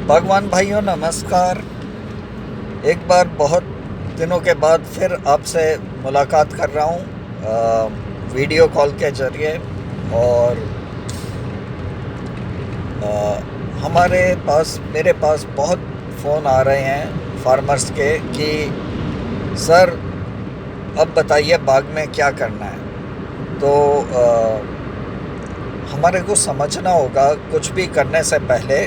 भगवान भाइयों नमस्कार। एक बार बहुत दिनों के बाद फिर आपसे मुलाकात कर रहा हूँ वीडियो कॉल के ज़रिए। और मेरे पास बहुत फ़ोन आ रहे हैं फार्मर्स के कि सर अब बताइए बाग में क्या करना है। तो हमारे को समझना होगा कुछ भी करने से पहले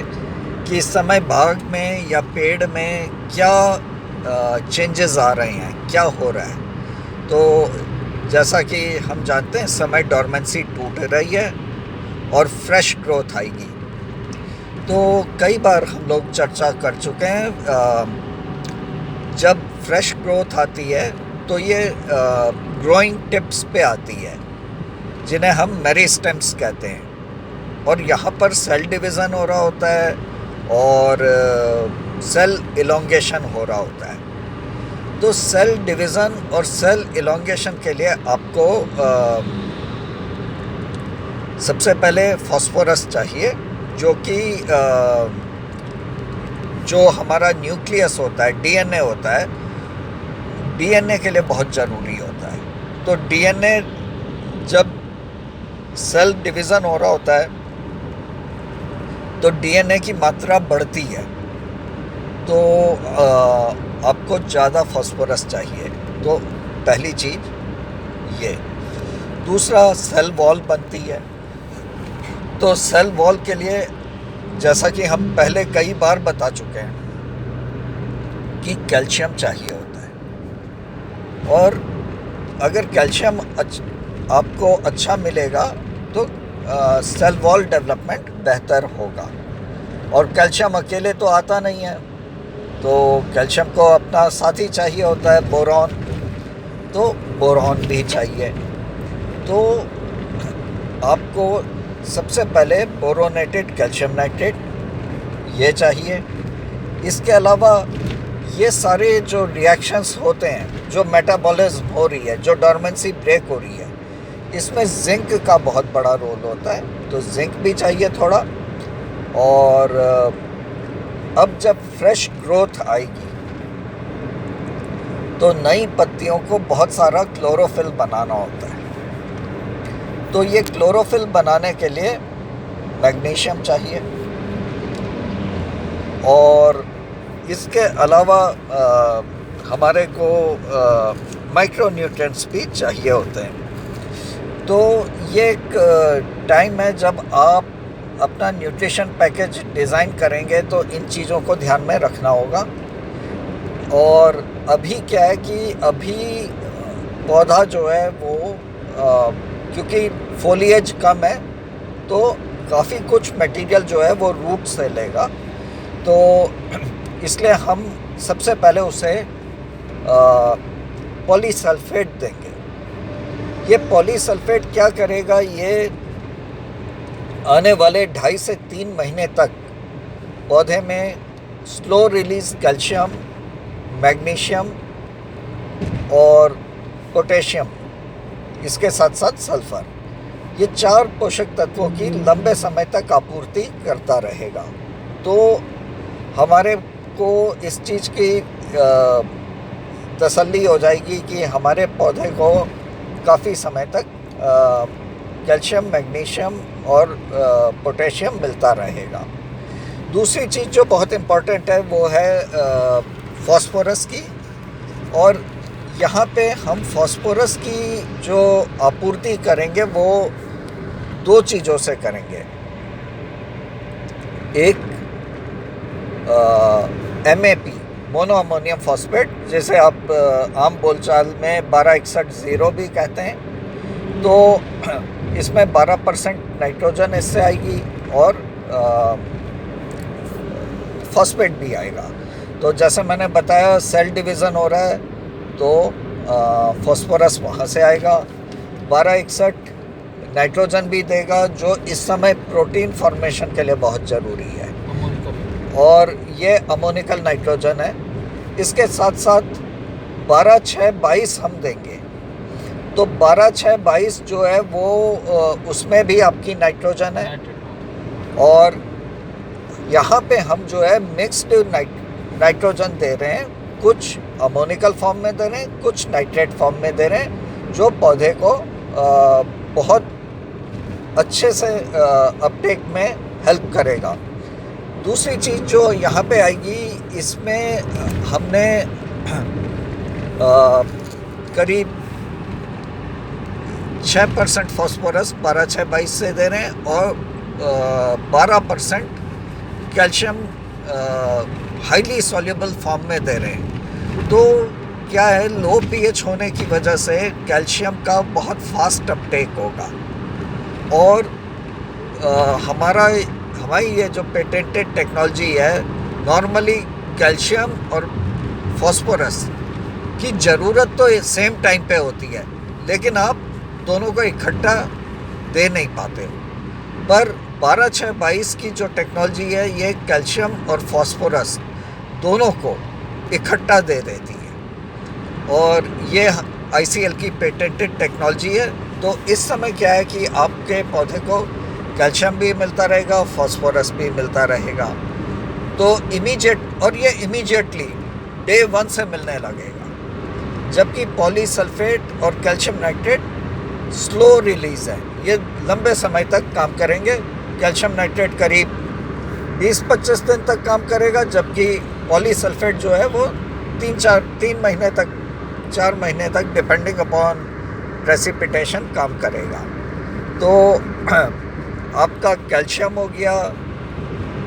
कि इस समय बाग में या पेड़ में क्या चेंजेस आ रहे हैं, क्या हो रहा है। तो जैसा कि हम जानते हैं इस समय डोरमेंसी टूट रही है और फ्रेश ग्रोथ आएगी। तो कई बार हम लोग चर्चा कर चुके हैं, जब फ्रेश ग्रोथ आती है तो ये ग्रोइंग टिप्स पे आती है जिन्हें हम मेरिस्टेम्स कहते हैं। और यहाँ पर सेल डिवीज़न हो रहा होता है और सेल इलोंगेशन हो रहा होता है। तो सेल डिवीज़न और सेल इलोंगेशन के लिए आपको सबसे पहले फास्फोरस चाहिए, जो कि जो हमारा न्यूक्लियस होता है, डीएनए होता है, डीएनए के लिए बहुत ज़रूरी होता है। तो डीएनए जब सेल डिवीज़न हो रहा होता है तो डीएनए की मात्रा बढ़ती है, तो आपको ज़्यादा फास्फोरस चाहिए। तो पहली चीज़ ये। दूसरा, सेल वॉल बनती है। तो सेल वॉल के लिए जैसा कि हम पहले कई बार बता चुके हैं कि कैल्शियम चाहिए होता है। और अगर कैल्शियम आपको अच्छा मिलेगा तो सेल वॉल डेवलपमेंट बेहतर होगा। और कैल्शियम अकेले तो आता नहीं है, तो कैल्शियम को अपना साथी चाहिए होता है, बोरॉन। तो बोरॉन भी चाहिए। तो आपको सबसे पहले बोरोनेटेड कैल्शियम नाइट्रेट ये चाहिए। इसके अलावा ये सारे जो रिएक्शंस होते हैं, जो मेटाबॉलिज्म हो रही है, जो डोरमेंसी ब्रेक हो रही है, इसमें जिंक का बहुत बड़ा रोल होता है। तो जिंक भी चाहिए थोड़ा। और अब जब फ्रेश ग्रोथ आएगी तो नई पत्तियों को बहुत सारा क्लोरोफिल बनाना होता है। तो ये क्लोरोफिल बनाने के लिए मैग्नीशियम चाहिए। और इसके अलावा हमारे को माइक्रो न्यूट्रिएंट्स भी चाहिए होते हैं। तो ये एक टाइम है जब आप अपना न्यूट्रिशन पैकेज डिज़ाइन करेंगे तो इन चीज़ों को ध्यान में रखना होगा। और अभी क्या है कि अभी पौधा जो है वो क्योंकि फोलिएज कम है तो काफ़ी कुछ मटेरियल जो है वो रूट से लेगा। तो इसलिए हम सबसे पहले उसे पॉलीसल्फेट देंगे। ये पॉलीसल्फेट क्या करेगा, ये आने वाले 2.5 से 3 महीने तक पौधे में स्लो रिलीज कैल्शियम, मैग्नीशियम और पोटेशियम, इसके साथ साथ सल्फर, ये 4 पोषक तत्वों की लंबे समय तक आपूर्ति करता रहेगा। तो हमारे को इस चीज़ की तसल्ली हो जाएगी कि हमारे पौधे को काफ़ी समय तक कैल्शियम, मैग्नीशियम और पोटेशियम मिलता रहेगा। दूसरी चीज़ जो बहुत इम्पॉर्टेंट है वो है फास्फोरस की। और यहाँ पे हम फास्फोरस की जो आपूर्ति करेंगे वो 2 चीज़ों से करेंगे। एक MAP, मोनो अमोनियम फॉस्फेट, जिसे आप आम बोलचाल में 1261-0 भी कहते हैं। तो इसमें 12% नाइट्रोजन इससे आएगी और फॉस्फेट भी आएगा। तो जैसे मैंने बताया सेल डिवीज़न हो रहा है तो फास्फोरस वहाँ से आएगा। 1261 नाइट्रोजन भी देगा जो इस समय प्रोटीन फॉर्मेशन के लिए बहुत ज़रूरी है, और ये अमोनिकल नाइट्रोजन है। इसके साथ साथ 12-6-22 हम देंगे। तो 12-6-22 जो है वो उसमें भी आपकी नाइट्रोजन है। और यहाँ पे हम जो है मिक्स्ड नाइट्रोजन दे रहे हैं, कुछ अमोनिकल फॉर्म में दे रहे हैं, कुछ नाइट्रेट फॉर्म में दे रहे हैं, जो पौधे को बहुत अच्छे से अपटेक में हेल्प करेगा। दूसरी चीज़ जो यहाँ पे आएगी, इसमें हमने करीब 6% फॉस्फोरस 12-6-22 से दे रहे हैं और 12% कैल्शियम हाईली सॉल्युबल फॉर्म में दे रहे हैं। तो क्या है, लो पीएच होने की वजह से कैल्शियम का बहुत फास्ट अपटेक होगा और हमारी ये जो पेटेंटेड टेक्नोलॉजी है, नॉर्मली कैल्शियम और फास्फोरस की ज़रूरत तो सेम टाइम पे होती है, लेकिन आप दोनों को इकट्ठा दे नहीं पाते हो। पर 12-6-22 की जो टेक्नोलॉजी है, ये कैल्शियम और फास्फोरस दोनों को इकट्ठा दे देती है और ये ICL की पेटेंटेड टेक्नोलॉजी है। तो इस समय क्या है कि आपके पौधे को कैल्शियम भी मिलता रहेगा, फास्फोरस भी मिलता रहेगा। तो इमीडिएटली डे 1 से मिलने लगेगा, जबकि पॉलीसल्फेट और कैल्शियम नाइट्रेट स्लो रिलीज़ है, ये लंबे समय तक काम करेंगे। कैल्शियम नाइट्रेट करीब 20-25 दिन तक काम करेगा, जबकि पॉलीसल्फेट जो है वो 3 महीने तक, 4 महीने तक डिपेंडिंग अपॉन प्रेसिपिटेशन काम करेगा। तो आपका कैल्शियम हो गया,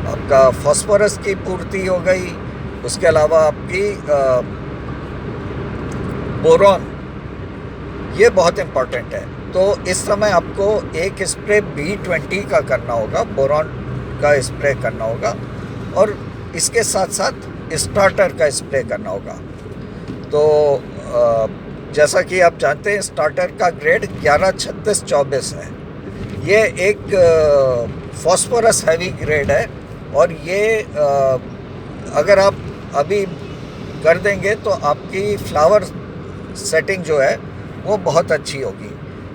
आपका फास्फोरस की पूर्ति हो गई, उसके अलावा आपकी बोरॉन, ये बहुत इम्पॉर्टेंट है। तो इस समय आपको एक स्प्रे B20 का करना होगा, बोरॉन का स्प्रे करना होगा और इसके साथ साथ स्टार्टर का स्प्रे करना होगा। तो जैसा कि आप जानते हैं, स्टार्टर का ग्रेड 11-36-24 है। ये एक फास्फोरस हैवी ग्रेड है और ये अगर आप अभी कर देंगे तो आपकी फ्लावर सेटिंग जो है वो बहुत अच्छी होगी।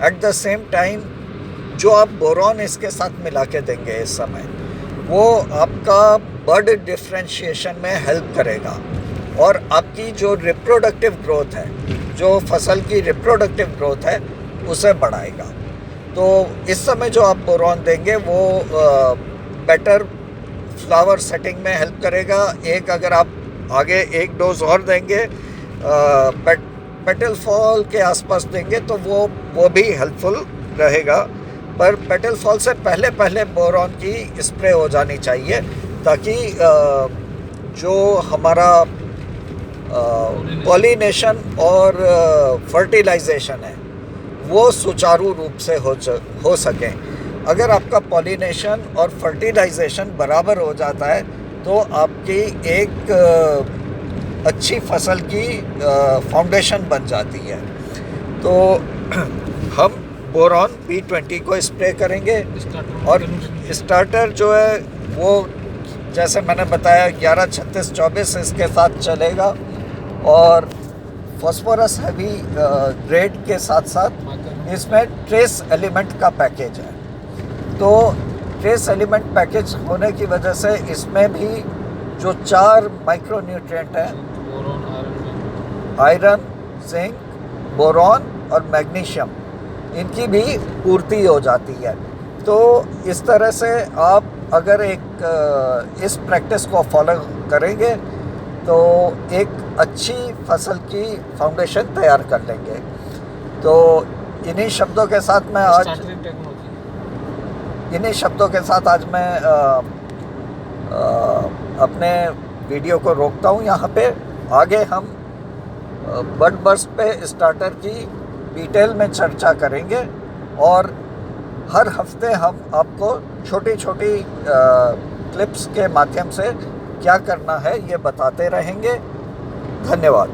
एट द सेम टाइम जो आप बोरॉन इसके साथ मिला के देंगे इस समय, वो आपका बर्ड डिफ्रेंशिएशन में हेल्प करेगा और आपकी जो रिप्रोडक्टिव ग्रोथ है, जो फसल की रिप्रोडक्टिव ग्रोथ है, उसे बढ़ाएगा। तो इस समय जो आप बोरॉन देंगे वो बेटर फ्लावर सेटिंग में हेल्प करेगा। एक अगर आप आगे एक डोज और देंगे, पेटल फॉल के आसपास देंगे तो वो भी हेल्पफुल रहेगा। पर पेटल फॉल से पहले बोरॉन की स्प्रे हो जानी चाहिए, ताकि जो हमारा पॉलिनेशन और फर्टिलाइजेशन है वो सुचारू रूप से हो सके। अगर आपका पॉलिनेशन और फर्टिलाइजेशन बराबर हो जाता है तो आपकी एक अच्छी फसल की फाउंडेशन बन जाती है। तो हम बोरॉन B20 को स्प्रे करेंगे और स्टार्टर जो है वो जैसे मैंने बताया 11-36-24 इसके साथ चलेगा और फास्फोरस हैवी ग्रेड के साथ साथ इसमें ट्रेस एलिमेंट का पैकेज है। तो ट्रेस एलिमेंट पैकेज होने की वजह से इसमें भी जो 4 माइक्रोन्यूट्रिएंट हैं, आयरन, जिंक, बोरॉन और मैग्नीशियम, इनकी भी पूर्ति हो जाती है। तो इस तरह से आप अगर इस प्रैक्टिस को फॉलो करेंगे तो एक अच्छी फसल की फाउंडेशन तैयार कर लेंगे। तो इन्हीं शब्दों के साथ मैं अपने वीडियो को रोकता हूँ यहाँ पे। आगे हम बड बर्स्ट पे स्टार्टर की डिटेल में चर्चा करेंगे और हर हफ्ते हम आपको छोटी छोटी क्लिप्स के माध्यम से क्या करना है ये बताते रहेंगे। धन्यवाद।